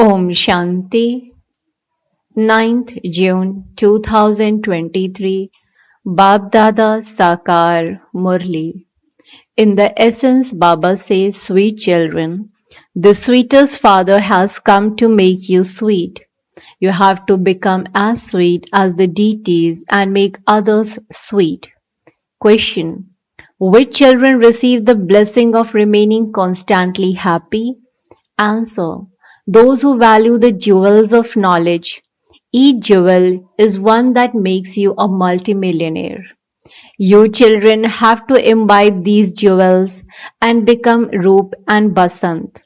Om Shanti, 9th June 2023, Baapdada Sakar Murli. In the essence, Baba says, sweet children, the sweetest Father has come to make you sweet. You have to become as sweet as the deities and make others sweet. Question: which children receive the blessing of remaining constantly happy? Answer: those who value the jewels of knowledge. Each jewel is one that makes you a multimillionaire. You children have to imbibe these jewels and become Roop and Basant.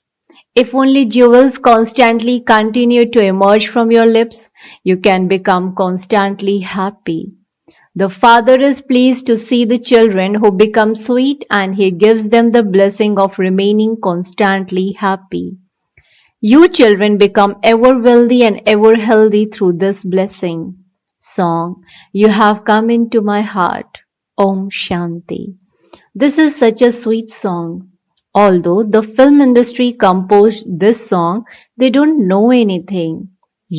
If only jewels constantly continue to emerge from your lips, you can become constantly happy. The Father is pleased to see the children who become sweet, and He gives them the blessing of remaining constantly happy. You children become ever wealthy and ever healthy through this blessing. Song: You have come into my heart. Om Shanti. This is such a sweet song. Although the film industry composed this song, they don't know anything.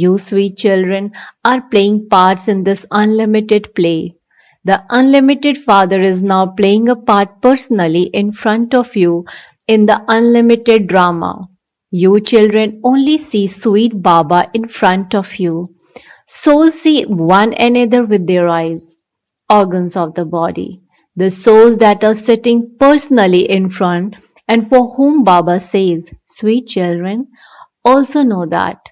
You sweet children are playing parts in this unlimited play. The unlimited Father is now playing a part personally in front of you in the unlimited drama. You children only see sweet Baba in front of you. Souls see one another with their eyes, organs of the body. The souls that are sitting personally in front and for whom Baba says, sweet children, also know that.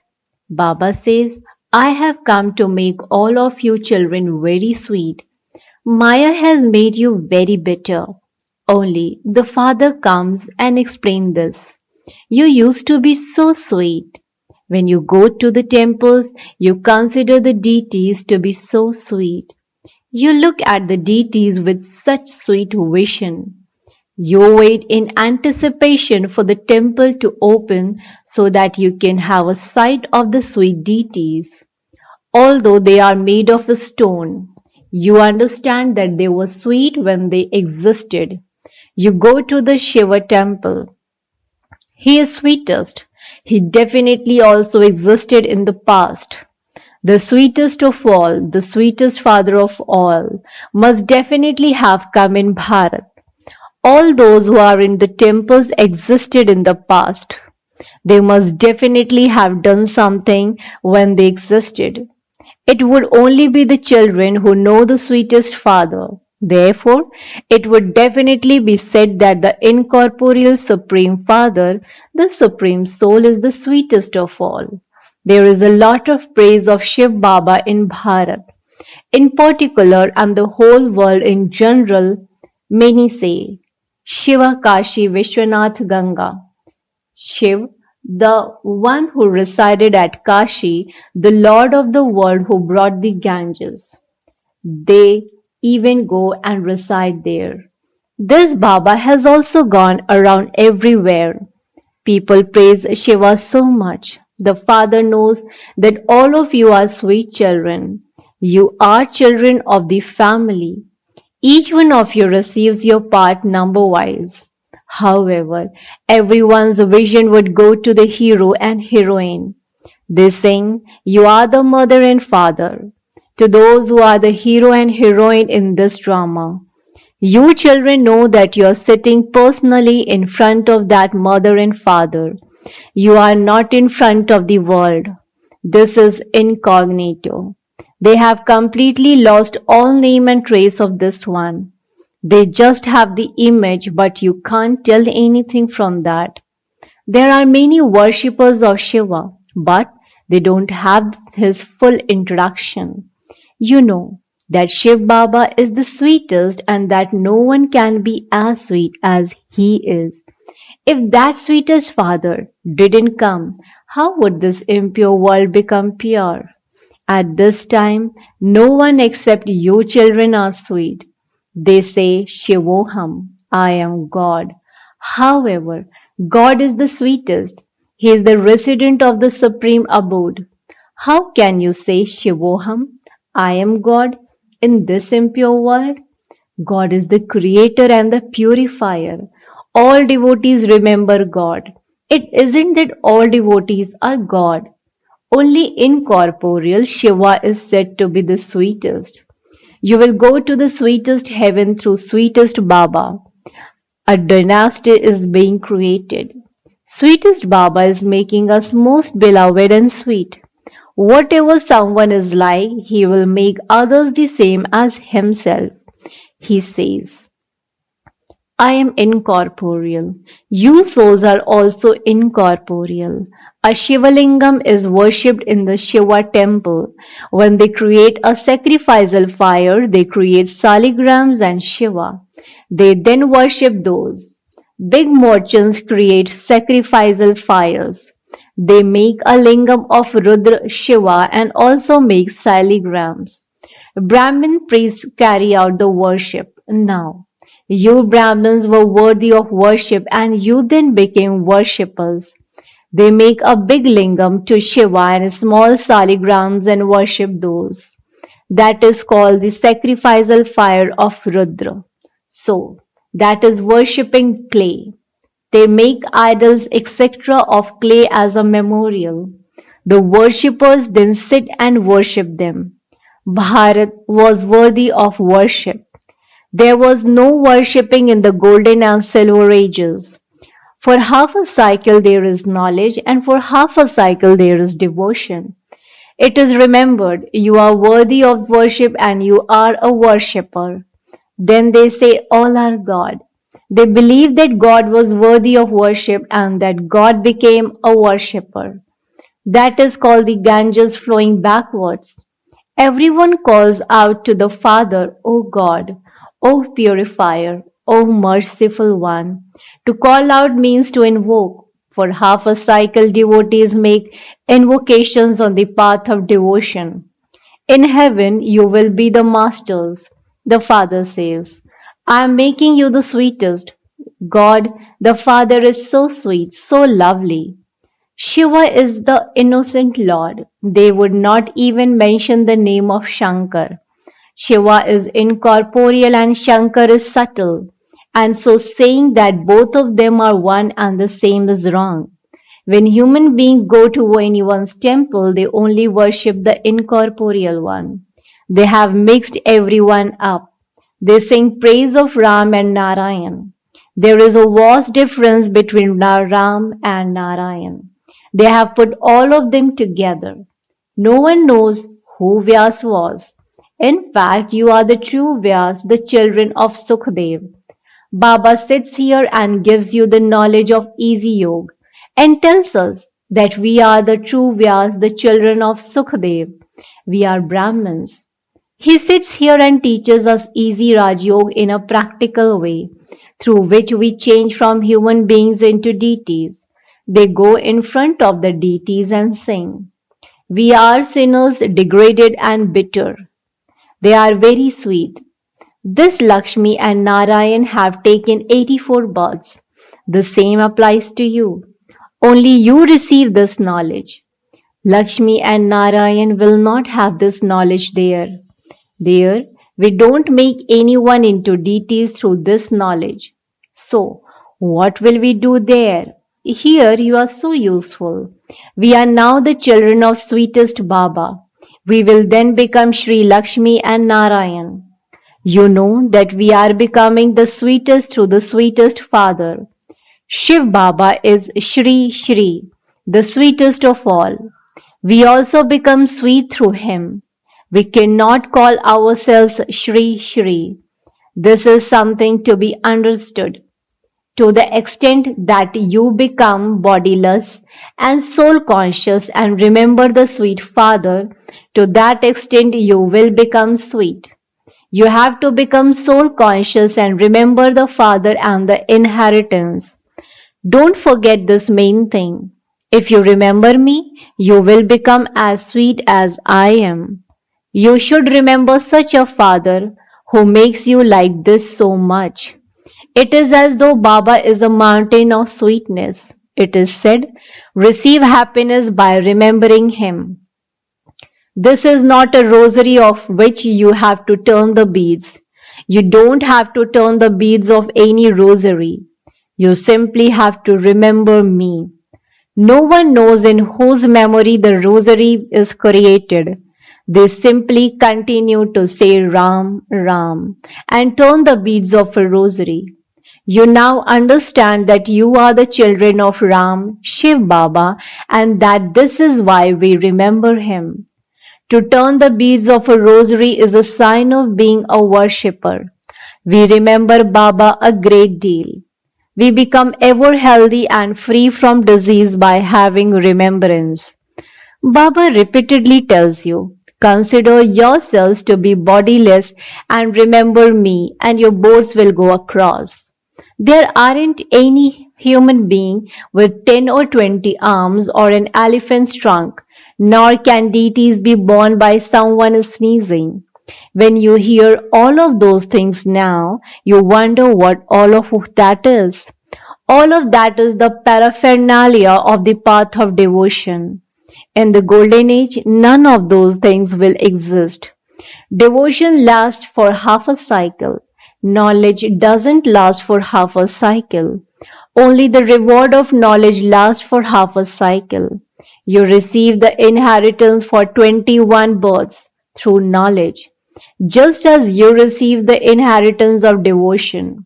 Baba says, I have come to make all of you children very sweet. Maya has made you very bitter. Only the Father comes and explains this. You used to be so sweet. When you go to the temples, you consider the deities to be so sweet. You look at the deities with such sweet vision. You wait in anticipation for the temple to open so that you can have a sight of the sweet deities. Although they are made of a stone, you understand that they were sweet when they existed. You go to the Shiva temple. He is sweetest. He definitely also existed in the past. The sweetest of all, the sweetest Father of all, must definitely have come in Bharat. All those who are in the temples existed in the past. They must definitely have done something when they existed. It would only be the children who know the sweetest Father. Therefore, it would definitely be said that the incorporeal Supreme Father, the Supreme Soul, is the sweetest of all. There is a lot of praise of Shiv Baba in Bharat. In particular, and the whole world in general, many say, Shiva Kashi Vishwanath Ganga. Shiv, the one who resided at Kashi, the Lord of the world who brought the Ganges. They even go and reside there. This Baba has also gone around everywhere. People praise Shiva so much. The Father knows that all of you are sweet children. You are children of the family. Each one of you receives your part number-wise. However, everyone's vision would go to the hero and heroine. They sing, You are the mother and father. To those who are the hero and heroine in this drama, you children know that you are sitting personally in front of that mother and father. You are not in front of the world. This is incognito. They have completely lost all name and trace of this one. They just have the image, but you can't tell anything from that. There are many worshippers of Shiva, but they don't have his full introduction. You know that Shiv Baba is the sweetest and that no one can be as sweet as he is. If that sweetest Father didn't come, how would this impure world become pure? At this time, no one except you children are sweet. They say, Shivoham, I am God. However, God is the sweetest. He is the resident of the supreme abode. How can you say, Shivoham, I am God, in this impure world? God is the creator and the purifier. All devotees remember God. It isn't that all devotees are God. Only incorporeal Shiva is said to be the sweetest. You will go to the sweetest heaven through sweetest Baba. A dynasty is being created. Sweetest Baba is making us most beloved and sweet. Whatever someone is like, he will make others the same as himself. He says, I am incorporeal. You souls are also incorporeal. A Shivalingam is worshipped in the Shiva temple. When they create a sacrificial fire, they create saligrams and Shiva. They then worship those. Big merchants create sacrificial fires. They make a lingam of Rudra Shiva and also make saligrams. Brahmin priests carry out the worship. Now, you Brahmins were worthy of worship and you then became worshippers. They make a big lingam to Shiva and small saligrams and worship those. That is called the sacrificial fire of Rudra. So, that is worshipping clay. They make idols, etc., of clay as a memorial. The worshippers then sit and worship them. Bharat was worthy of worship. There was no worshipping in the golden and silver ages. For half a cycle there is knowledge, and for half a cycle there is devotion. It is remembered, you are worthy of worship and you are a worshipper. Then they say, all are God. They believe that God was worthy of worship and that God became a worshipper. That is called the Ganges flowing backwards. Everyone calls out to the Father, O God, O Purifier, O Merciful One. To call out means to invoke. For half a cycle, devotees make invocations on the path of devotion. In heaven, you will be the masters. The Father says, I am making you the sweetest. God, the Father, is so sweet, so lovely. Shiva is the innocent Lord. They would not even mention the name of Shankar. Shiva is incorporeal and Shankar is subtle. And so saying that both of them are one and the same is wrong. When human beings go to anyone's temple, they only worship the incorporeal one. They have mixed everyone up. They sing praise of Ram and Narayan. There is a vast difference between Ram and Narayan. They have put all of them together. No one knows who Vyas was. In fact, you are the true Vyas, the children of Sukhdev. Baba sits here and gives you the knowledge of easy yoga and tells us that we are the true Vyas, the children of Sukhdev. We are Brahmins. He sits here and teaches us easy Raj Yoga in a practical way, through which we change from human beings into deities. They go in front of the deities and sing. We are sinners, degraded and bitter. They are very sweet. This Lakshmi and Narayan have taken 84 births. The same applies to you. Only you receive this knowledge. Lakshmi and Narayan will not have this knowledge there. There, we don't make anyone into deities through this knowledge. So, what will we do there? Here you are so useful. We are now the children of sweetest Baba. We will then become Sri Lakshmi and Narayan. You know that we are becoming the sweetest through the sweetest Father. Shiv Baba is Shri Shri, the sweetest of all. We also become sweet through him. We cannot call ourselves Shri Shri. This is something to be understood. To the extent that you become bodiless and soul conscious and remember the sweet Father, to that extent you will become sweet. You have to become soul conscious and remember the Father and the inheritance. Don't forget this main thing. If you remember me, you will become as sweet as I am. You should remember such a Father who makes you like this so much. It is as though Baba is a mountain of sweetness. It is said, receive happiness by remembering him. This is not a rosary of which you have to turn the beads. You don't have to turn the beads of any rosary. You simply have to remember me. No one knows in whose memory the rosary is created. They simply continue to say Ram, Ram and turn the beads of a rosary. You now understand that you are the children of Ram, Shiv Baba, and that this is why we remember him. To turn the beads of a rosary is a sign of being a worshipper. We remember Baba a great deal. We become ever healthy and free from disease by having remembrance. Baba repeatedly tells you, consider yourselves to be bodiless and remember me, and your boats will go across. There aren't any human being with 10 or 20 arms or an elephant's trunk, nor can deities be born by someone sneezing. When you hear all of those things now, you wonder what all of that is. All of that is the paraphernalia of the path of devotion. In the golden age, none of those things will exist. Devotion lasts for half a cycle. Knowledge doesn't last for half a cycle. Only the reward of knowledge lasts for half a cycle. You receive the inheritance for 21 births through knowledge, just as you receive the inheritance of devotion.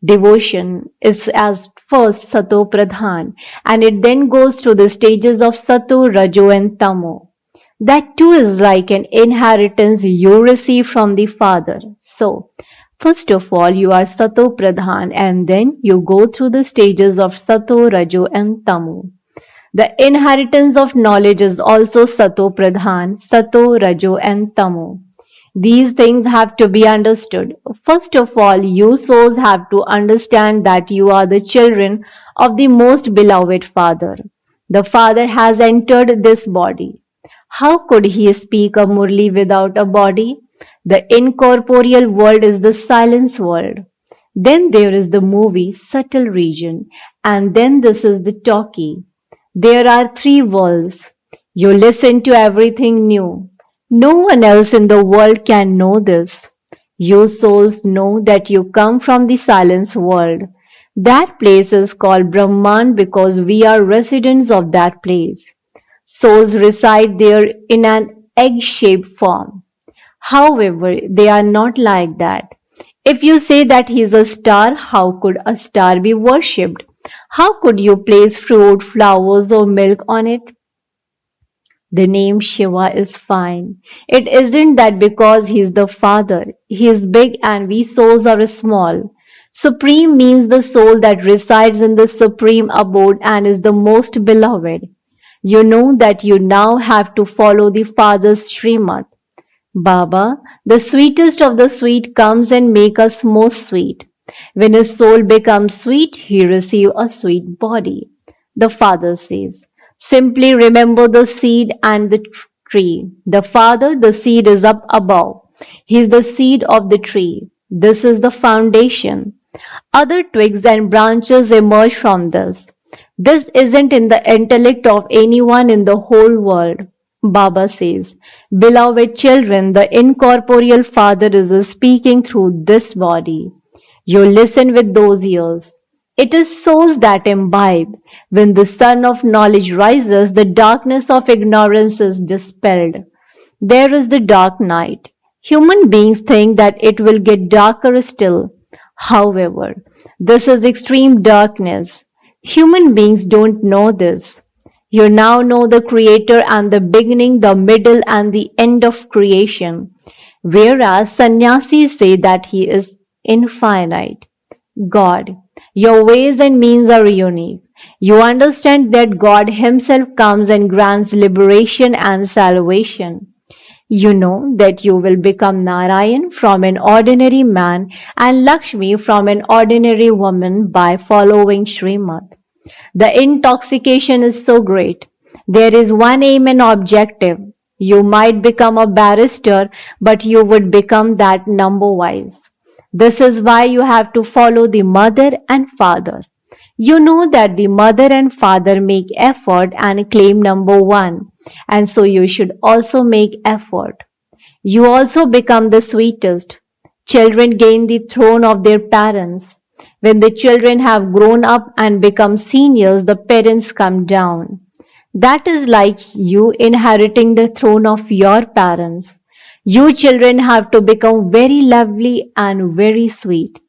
Devotion is as first Sato Pradhan, and it then goes through the stages of Sato, Rajo, and Tamo. That too is like an inheritance you receive from the Father. So, first of all, you are Sato Pradhan, and then you go through the stages of Sato, Rajo, and Tamo. The inheritance of knowledge is also Sato Pradhan, Sato, Rajo, and Tamo. These things have to be understood. First of all, you souls have to understand that you are the children of the most beloved Father. The Father has entered this body. How could he speak a Murli without a body? The incorporeal world is the silence world. Then there is the movie, subtle region, and then this is the talkie. There are three worlds. You listen to everything new. No one else in the world can know this. You souls know that you come from the silence world. That place is called Brahman because we are residents of that place. Souls reside there in an egg-shaped form. However, they are not like that. If you say that he is a star, how could a star be worshipped? How could you place fruit, flowers, or milk on it? The name Shiva is fine. It isn't that because he is the Father. He is big and we souls are small. Supreme means the soul that resides in the supreme abode and is the most beloved. You know that you now have to follow the Father's Srimad. Baba, the sweetest of the sweet, comes and make us most sweet. When a soul becomes sweet, he receives a sweet body. The Father says, simply remember the seed and the tree. The Father, the seed is up above. He is the seed of the tree. This is the foundation. Other twigs and branches emerge from this. This isn't in the intellect of anyone in the whole world. Baba says, beloved children, the incorporeal Father is speaking through this body. You listen with those ears. It is souls that imbibe. When the sun of knowledge rises, the darkness of ignorance is dispelled. There is the dark night. Human beings think that it will get darker still. However, this is extreme darkness. Human beings don't know this. You now know the Creator and the beginning, the middle, and the end of creation, whereas sannyasis say that He is infinite. God, your ways and means are unique. You understand that God Himself comes and grants liberation and salvation. You know that you will become Narayan from an ordinary man and Lakshmi from an ordinary woman by following Srimad. The intoxication is so great. There is one aim and objective. You might become a barrister, but you would become that number wise. This is why you have to follow the mother and father. You know that the mother and father make effort and claim number one, and so you should also make effort. You also become the sweetest. Children gain the throne of their parents. When the children have grown up and become seniors, the parents come down. That is like you inheriting the throne of your parents. You children have to become very lovely and very sweet.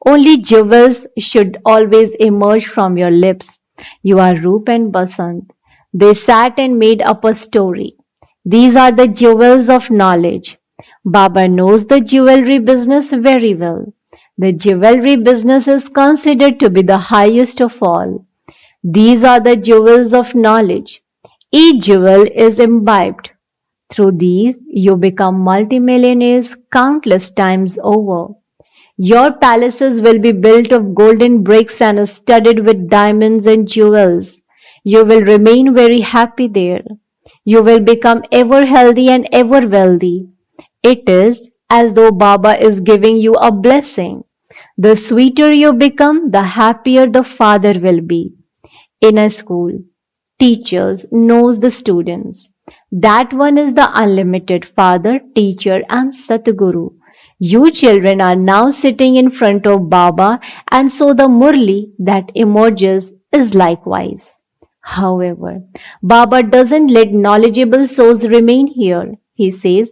Only jewels should always emerge from your lips. You are Roop and Basant. They sat and made up a story. These are the jewels of knowledge. Baba knows the jewelry business very well. The jewelry business is considered to be the highest of all. These are the jewels of knowledge. Each jewel is imbibed. Through these, you become multimillionaires countless times over. Your palaces will be built of golden bricks and studded with diamonds and jewels. You will remain very happy there. You will become ever healthy and ever wealthy. It is as though Baba is giving you a blessing. The sweeter you become, the happier the father will be. In a school, teachers knows the students. That one is the unlimited father, teacher and Satguru. You children are now sitting in front of Baba, and so the Murli that emerges is likewise. However, Baba doesn't let knowledgeable souls remain here. He says,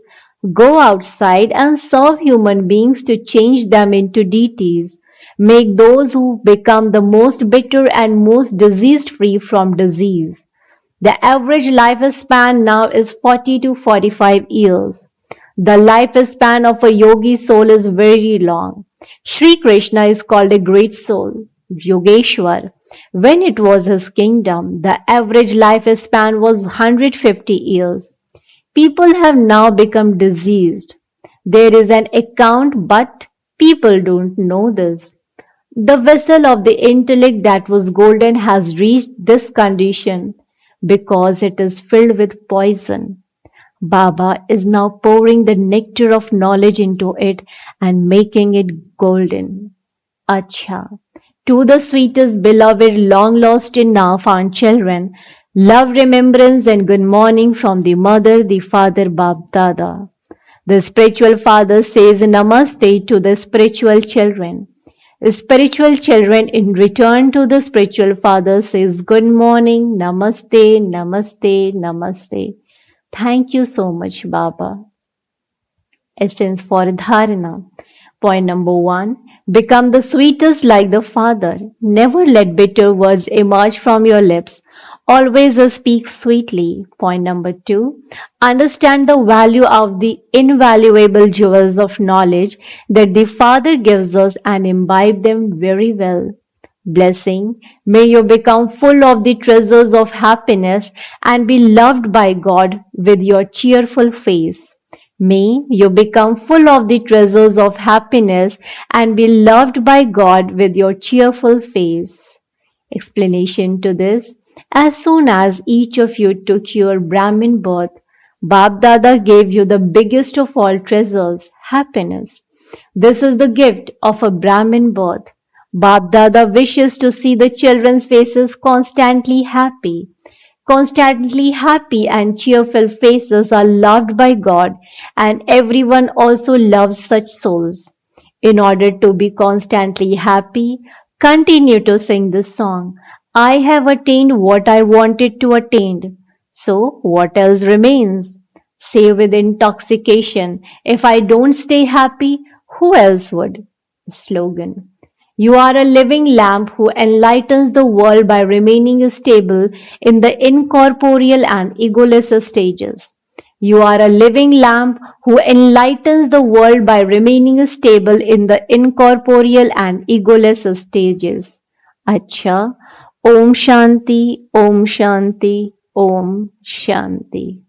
go outside and serve human beings to change them into deities. Make those who become the most bitter and most diseased free from disease. The average lifespan now is 40 to 45 years. The lifespan of a yogi soul is very long. Sri Krishna is called a great soul, Yogeshwar. When it was his kingdom, the average lifespan was 150 years. People have now become diseased. There is an account, but people don't know this. The vessel of the intellect that was golden has reached this condition because it is filled with poison. Baba is now pouring the nectar of knowledge into it and making it golden. Acha. To the sweetest beloved, long lost and now found children, love, remembrance, and good morning from the mother, the father, Baapdada. The spiritual father says namaste to the spiritual children. Spiritual children in return to the spiritual father says good morning, namaste, namaste, namaste. Thank you so much, Baba. Essence for Dharana. Point number 1. Become the sweetest like the Father. Never let bitter words emerge from your lips. Always speak sweetly. Point number 2. Understand the value of the invaluable jewels of knowledge that the Father gives us and imbibe them very well. Blessing, may you become full of the treasures of happiness and be loved by God with your cheerful face. May you become full of the treasures of happiness and be loved by God with your cheerful face. Explanation to this. As soon as each of you took your Brahmin birth, Baapdada gave you the biggest of all treasures, happiness. This is the gift of a Brahmin birth. Baapdada wishes to see the children's faces constantly happy. Constantly happy and cheerful faces are loved by God, and everyone also loves such souls. In order to be constantly happy, continue to sing this song. I have attained what I wanted to attain. So, what else remains? Say with intoxication, if I don't stay happy, who else would? Slogan. You are a living lamp who enlightens the world by remaining stable in the incorporeal and egoless stages. You are a living lamp who enlightens the world by remaining stable in the incorporeal and egoless stages. Acha. Om Shanti, Om Shanti, Om Shanti.